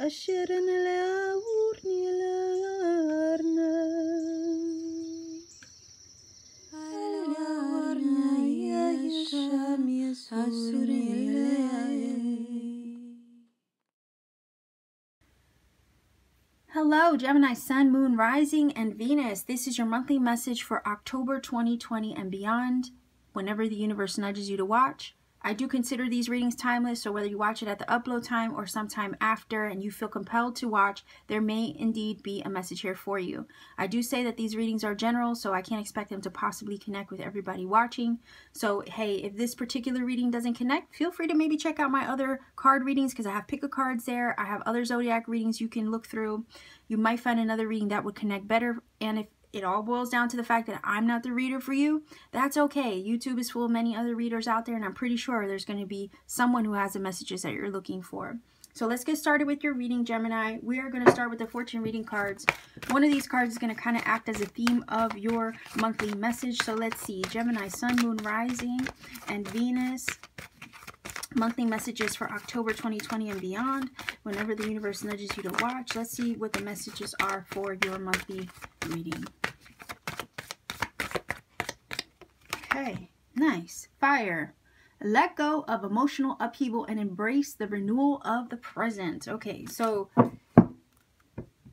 Hello, Gemini, Sun, Moon, Rising, and Venus. This is your monthly message for October 2020 and beyond, whenever the universe nudges you to watch. I do consider these readings timeless, so whether you watch it at the upload time or sometime after and you feel compelled to watch, there may indeed be a message here for you. I do say that these readings are general, so I can't expect them to possibly connect with everybody watching. So, hey, if this particular reading doesn't connect, feel free to maybe check out my other card readings because I have pick a cards there. I have other zodiac readings you can look through. You might find another reading that would connect better, and if it all boils down to the fact that I'm not the reader for you, that's okay. YouTube is full of many other readers out there, and I'm pretty sure there's going to be someone who has the messages that you're looking for. So let's get started with your reading, Gemini. We are going to start with the fortune reading cards. One of these cards is going to kind of act as a theme of your monthly message. So let's see. Gemini, Sun, Moon, Rising, and Venus. Monthly messages for October 2020 and beyond, whenever the universe nudges you to watch. Let's see what the messages are for your monthly reading. Okay, nice. Fire. Let go of emotional upheaval and embrace the renewal of the present. Okay, so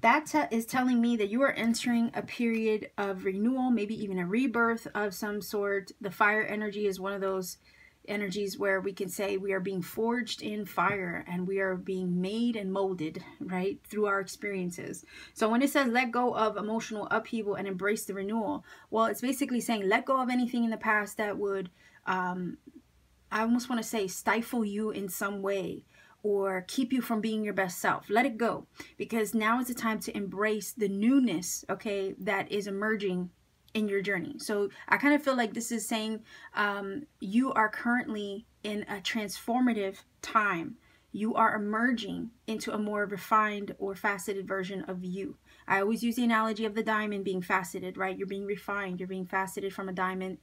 that is telling me that you are entering a period of renewal, maybe even a rebirth of some sort. The fire energy is one of those energies where we can say we are being forged in fire and we are being made and molded, right, through our experiences. So when it says let go of emotional upheaval and embrace the renewal, well, it's basically saying let go of anything in the past that would I almost want to say stifle you in some way or keep you from being your best self. Let it go, because now is the time to embrace the newness, okay, that is emerging in your journey. So I kind of feel like this is saying you are currently in a transformative time. You are emerging into a more refined or faceted version of you. I always use the analogy of the diamond being faceted, right? You're being refined. You're being faceted from a diamond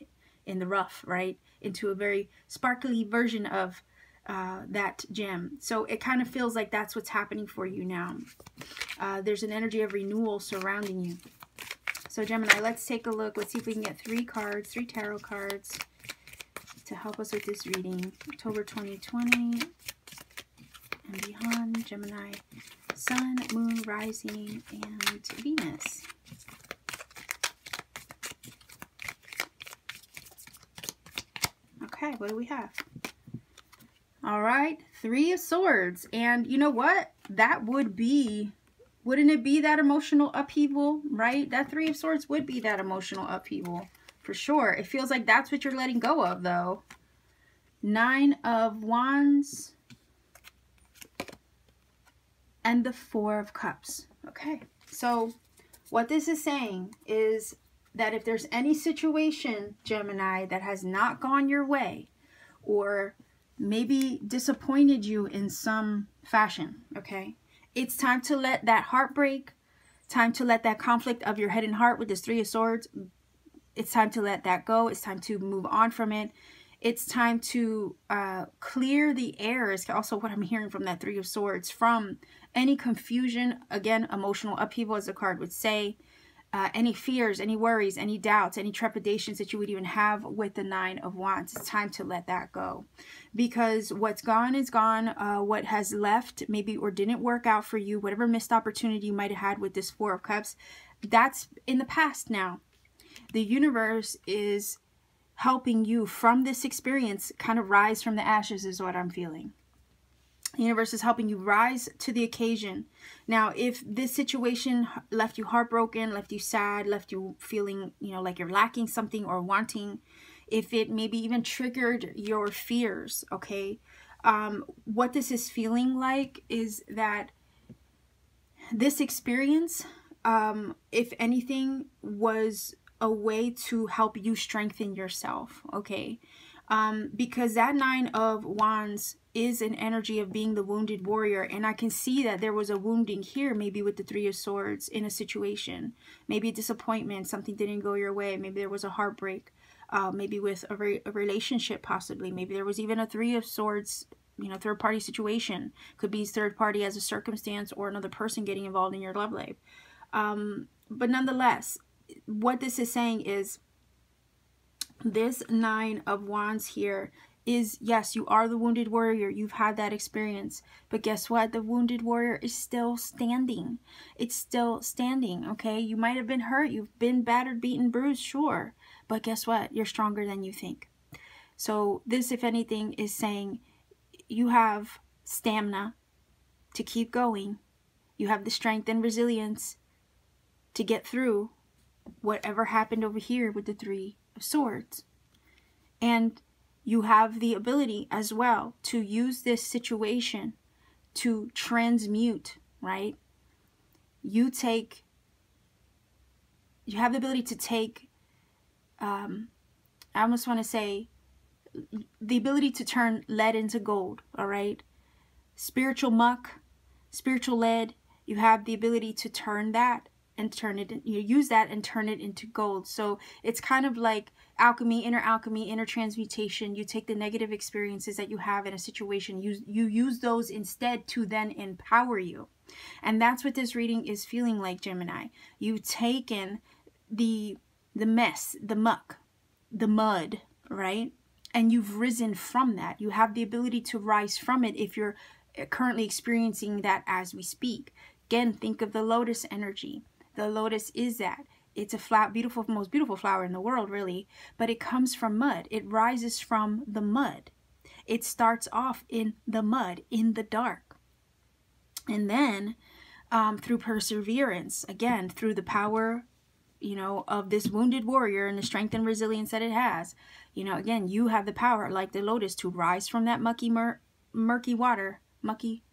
in the rough, right? Into a very sparkly version of that gem. So it kind of feels like that's what's happening for you now. There's an energy of renewal surrounding you. So Gemini, let's take a look. Let's see if we can get three tarot cards to help us with this reading. October 2020 and beyond. Gemini, Sun, Moon, Rising, and Venus. Okay, what do we have? All right, Three of Swords. And you know what? That would be... Wouldn't it be that emotional upheaval, right? That Three of Swords would be that emotional upheaval, for sure. It feels like that's what you're letting go of, though. Nine of Wands. And the Four of Cups. Okay, so what this is saying is that if there's any situation, Gemini, that has not gone your way, or maybe disappointed you in some fashion, okay? It's time to let that heartbreak, time to let that conflict of your head and heart with this Three of Swords, it's time to let that go. It's time to move on from it. It's time to clear the air is also what I'm hearing from that Three of Swords, from any confusion, again, emotional upheaval, as the card would say, any fears, any worries, any doubts, any trepidations that you would even have with the Nine of Wands. It's time to let that go, because what's gone is gone. What has left maybe or didn't work out for you, whatever missed opportunity you might have had with this Four of Cups, that's in the past now. The universe is helping you from this experience kind of rise from the ashes is what I'm feeling. The universe is helping you rise to the occasion. Now, if this situation left you heartbroken, left you sad, left you feeling, you know, like you're lacking something or wanting, if it maybe even triggered your fears, okay, what this is feeling like is that this experience, if anything, was a way to help you strengthen yourself, okay? Because that Nine of Wands is an energy of being the wounded warrior, and I can see that there was a wounding here, maybe with the Three of Swords in a situation, maybe a disappointment, something didn't go your way, maybe there was a heartbreak, maybe with a relationship possibly, maybe there was even a Three of Swords you know, third party situation. Could be third party as a circumstance or another person getting involved in your love life. But nonetheless, what this is saying is this 9 of Wands here is, yes, you are the wounded warrior. You've had that experience. But guess what? The wounded warrior is still standing. It's still standing, okay? You might have been hurt. You've been battered, beaten, bruised, sure. But guess what? You're stronger than you think. So this, if anything, is saying you have stamina to keep going. You have the strength and resilience to get through whatever happened over here with the 3 of Swords. And you have the ability as well to use this situation to transmute, right? You have the ability to take, I almost want to say, the ability to turn lead into gold, all right? Spiritual muck, spiritual lead, you have the ability to turn that and turn it, you use that and turn it into gold. So it's kind of like alchemy, inner transmutation. You take the negative experiences that you have in a situation, you use those instead to then empower you. And that's what this reading is feeling like, Gemini. You've taken the mess, the muck, the mud, right? And you've risen from that. You have the ability to rise from it if you're currently experiencing that as we speak. Again, think of the lotus energy. The lotus is that. It's a flower, beautiful, most beautiful flower in the world, really. But it comes from mud. It rises from the mud. It starts off in the mud, in the dark. And then through perseverance, again, through the power, you know, of this wounded warrior and the strength and resilience that it has, you know, again, you have the power, like the lotus, to rise from that murky water, murky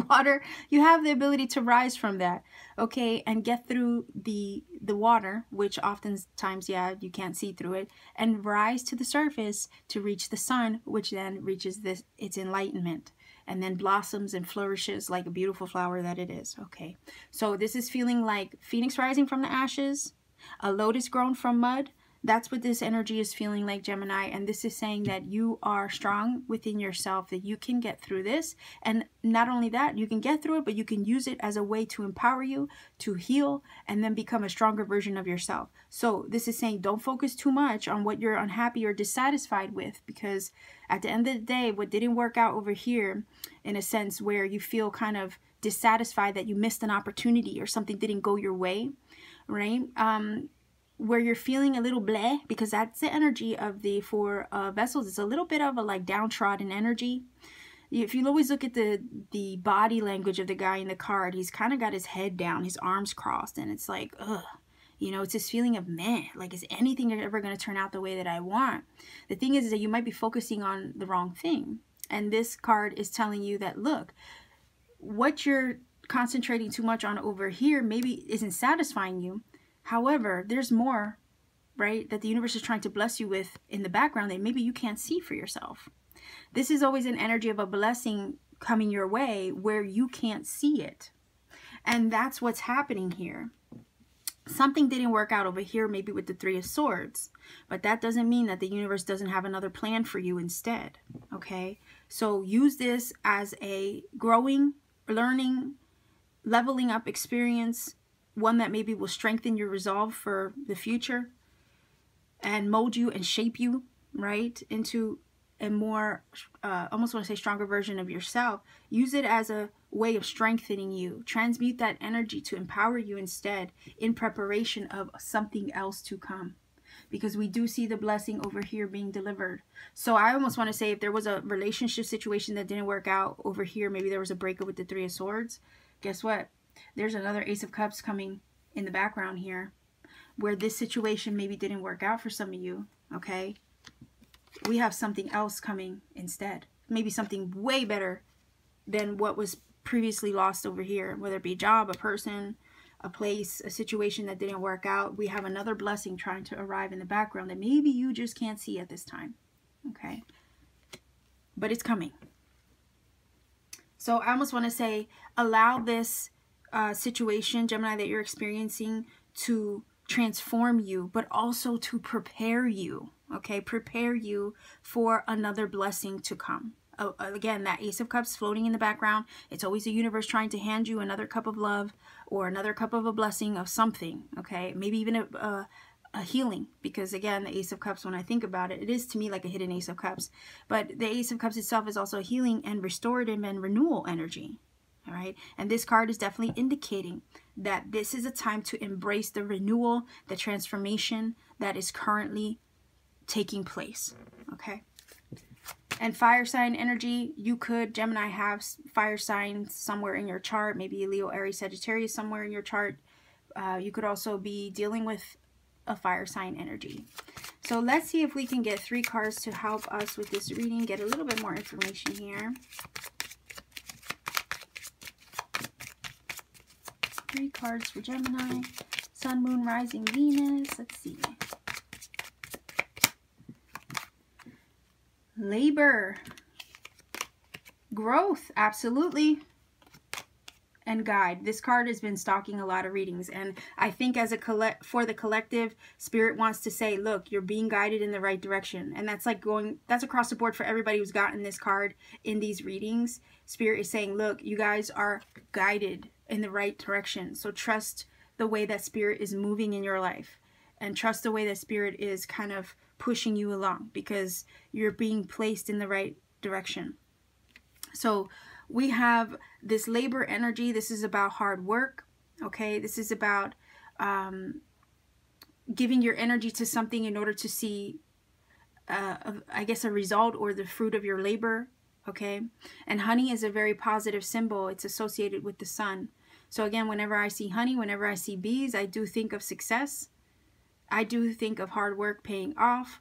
water. You have the ability to rise from that, okay, and get through the water, which oftentimes, yeah, you can't see through it, and rise to the surface to reach the sun, which then reaches its enlightenment, and then blossoms and flourishes like a beautiful flower that it is. Okay, so this is feeling like Phoenix rising from the ashes, a lotus grown from mud. That's what this energy is feeling like, Gemini. And this is saying that you are strong within yourself, that you can get through this. And not only that, you can get through it, but you can use it as a way to empower you, to heal, and then become a stronger version of yourself. So this is saying don't focus too much on what you're unhappy or dissatisfied with, because at the end of the day, what didn't work out over here, in a sense where you feel kind of dissatisfied that you missed an opportunity or something didn't go your way, right? Where you're feeling a little bleh, because that's the energy of the 4 vessels. It's a little bit of a like downtrodden energy. If you always look at the body language of the guy in the card, he's kind of got his head down, his arms crossed, and it's like, ugh, you know, it's this feeling of meh, like, is anything ever going to turn out the way that I want? The thing is that you might be focusing on the wrong thing. And this card is telling you that, look, what you're concentrating too much on over here maybe isn't satisfying you. However, there's more, right, that the universe is trying to bless you with in the background that maybe you can't see for yourself. This is always an energy of a blessing coming your way where you can't see it. And that's what's happening here. Something didn't work out over here, maybe with the 3 of Swords. But that doesn't mean that the universe doesn't have another plan for you instead, okay? So use this as a growing, learning, leveling up experience, one that maybe will strengthen your resolve for the future and mold you and shape you, right, into a more, almost want to say stronger version of yourself. Use it as a way of strengthening you. Transmute that energy to empower you instead in preparation of something else to come. Because we do see the blessing over here being delivered. So I almost want to say if there was a relationship situation that didn't work out over here, maybe there was a breakup with the 3 of Swords, guess what? There's another Ace of Cups coming in the background here where this situation maybe didn't work out for some of you, okay? We have something else coming instead. Maybe something way better than what was previously lost over here, whether it be a job, a person, a place, a situation that didn't work out. We have another blessing trying to arrive in the background that maybe you just can't see at this time, okay? But it's coming. So I almost want to say, allow this situation, Gemini, that you're experiencing to transform you, but also to prepare you, okay? Prepare you for another blessing to come. Again, that Ace of Cups floating in the background. It's always the universe trying to hand you another cup of love or another cup of a blessing of something, okay? Maybe even a healing, because again, the Ace of Cups, when I think about it, it is to me like a hidden Ace of Cups. But the Ace of Cups itself is also healing and restorative and renewal energy, all right? And this card is definitely indicating that this is a time to embrace the renewal, the transformation that is currently taking place, okay? And fire sign energy, you could, Gemini, have fire signs somewhere in your chart, maybe Leo, Aries, Sagittarius somewhere in your chart. You could also be dealing with a fire sign energy. So let's see if we can get 3 cards to help us with this reading, get a little bit more information here. 3 cards for Gemini, Sun, Moon, Rising, Venus. Let's see. Labor, growth, absolutely, and guide. This card has been stalking a lot of readings, and I think as for the collective, Spirit wants to say, look, you're being guided in the right direction. And that's like that's across the board for everybody who's gotten this card in these readings. Spirit is saying, look, you guys are guided in the right direction. So trust the way that Spirit is moving in your life, and trust the way that Spirit is kind of pushing you along, because you're being placed in the right direction. So we have this labor energy. This is about hard work, okay? This is about giving your energy to something in order to see, I guess, a result or the fruit of your labor, okay? And honey is a very positive symbol. It's associated with the sun. So again, whenever I see honey, whenever I see bees, I do think of success. I do think of hard work paying off,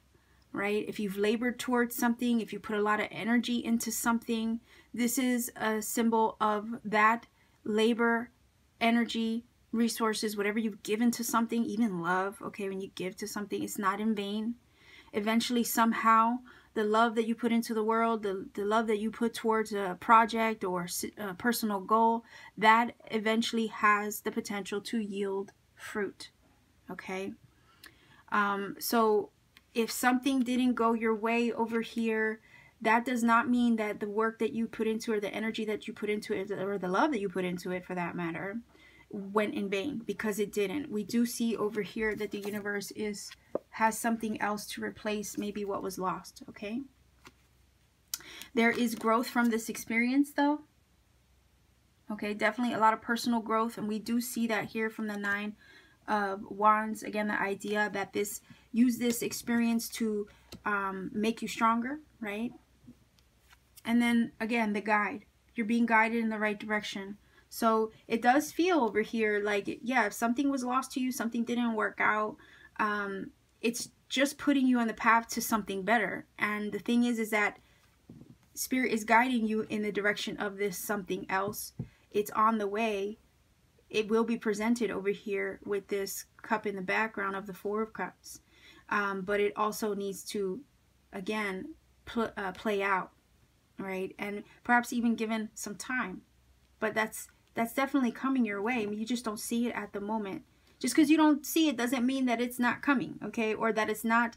right? If you've labored towards something, if you put a lot of energy into something, this is a symbol of that labor, energy, resources, whatever you've given to something, even love, okay? When you give to something, it's not in vain. Eventually, somehow, the love that you put into the world, the love that you put towards a project or a personal goal, that eventually has the potential to yield fruit, okay? So if something didn't go your way over here, that does not mean that the work that you put into it, or the energy that you put into it, or the love that you put into it for that matter, went in vain, because it didn't. We do see over here that the universe has something else to replace maybe what was lost, okay? There is growth from this experience though. Okay, definitely a lot of personal growth, and we do see that here from the 9 of Wands. Again, the idea that use this experience to make you stronger, right? And then again, the guide. You're being guided in the right direction. So it does feel over here like, yeah, if something was lost to you, something didn't work out, it's just putting you on the path to something better. And the thing is that Spirit is guiding you in the direction of this something else. It's on the way. It will be presented over here with this cup in the background of the 4 of Cups. But it also needs to, again, play out, right? And perhaps even given some time. But that's definitely coming your way. I mean, you just don't see it at the moment. Just because you don't see it doesn't mean that it's not coming, okay? Or that it's not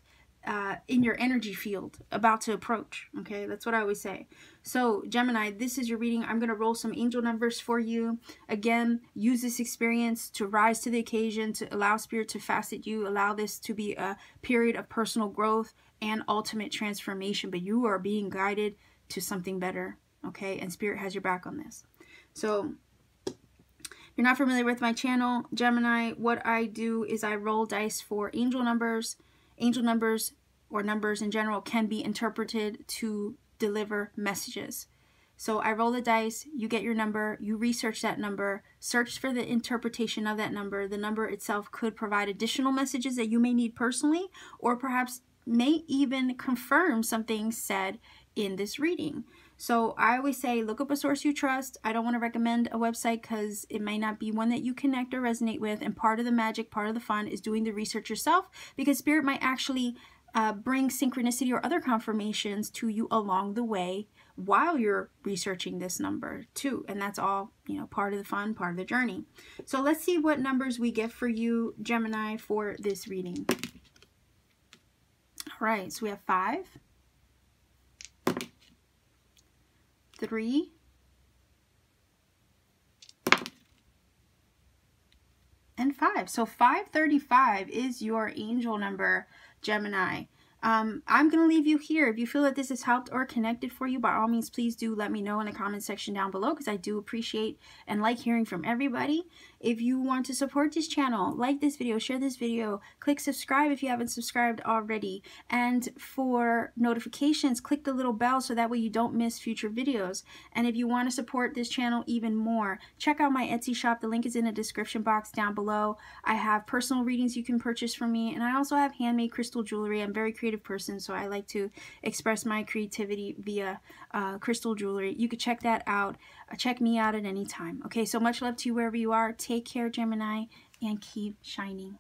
in your energy field about to approach, okay? That's what I always say. So Gemini, this is your reading. I'm going to roll some angel numbers for you. Again, use this experience to rise to the occasion, to allow Spirit to facet you, allow this to be a period of personal growth and ultimate transformation, but you are being guided to something better, okay? And Spirit has your back on this. So if you're not familiar with my channel, Gemini, what I do is I roll dice for angel numbers. Angel numbers, or numbers in general, can be interpreted to deliver messages. So I roll the dice, you get your number, you research that number, search for the interpretation of that number. The number itself could provide additional messages that you may need personally, or perhaps may even confirm something said in this reading. So I always say, look up a source you trust. I don't want to recommend a website because it may not be one that you connect or resonate with. And part of the magic, part of the fun is doing the research yourself, because Spirit might actually bring synchronicity or other confirmations to you along the way while you're researching this number too. And that's all, you know, part of the fun, part of the journey. So let's see what numbers we get for you, Gemini, for this reading. right, so we have 5, 3, and 5. So 535 is your angel number, Gemini. I'm going to leave you here. If you feel that this has helped or connected for you, by all means, please do let me know in the comment section down below, because I do appreciate and like hearing from everybody. If you want to support this channel, like this video, share this video, click subscribe if you haven't subscribed already. And for notifications, click the little bell so that way you don't miss future videos. And if you want to support this channel even more, check out my Etsy shop. The link is in the description box down below. I have personal readings you can purchase from me, and I also have handmade crystal jewelry. I'm a very creative person, so I like to express my creativity via crystal jewelry. You could check that out. Check me out at any time. Okay, so much love to you wherever you are. Take care, Gemini, and keep shining.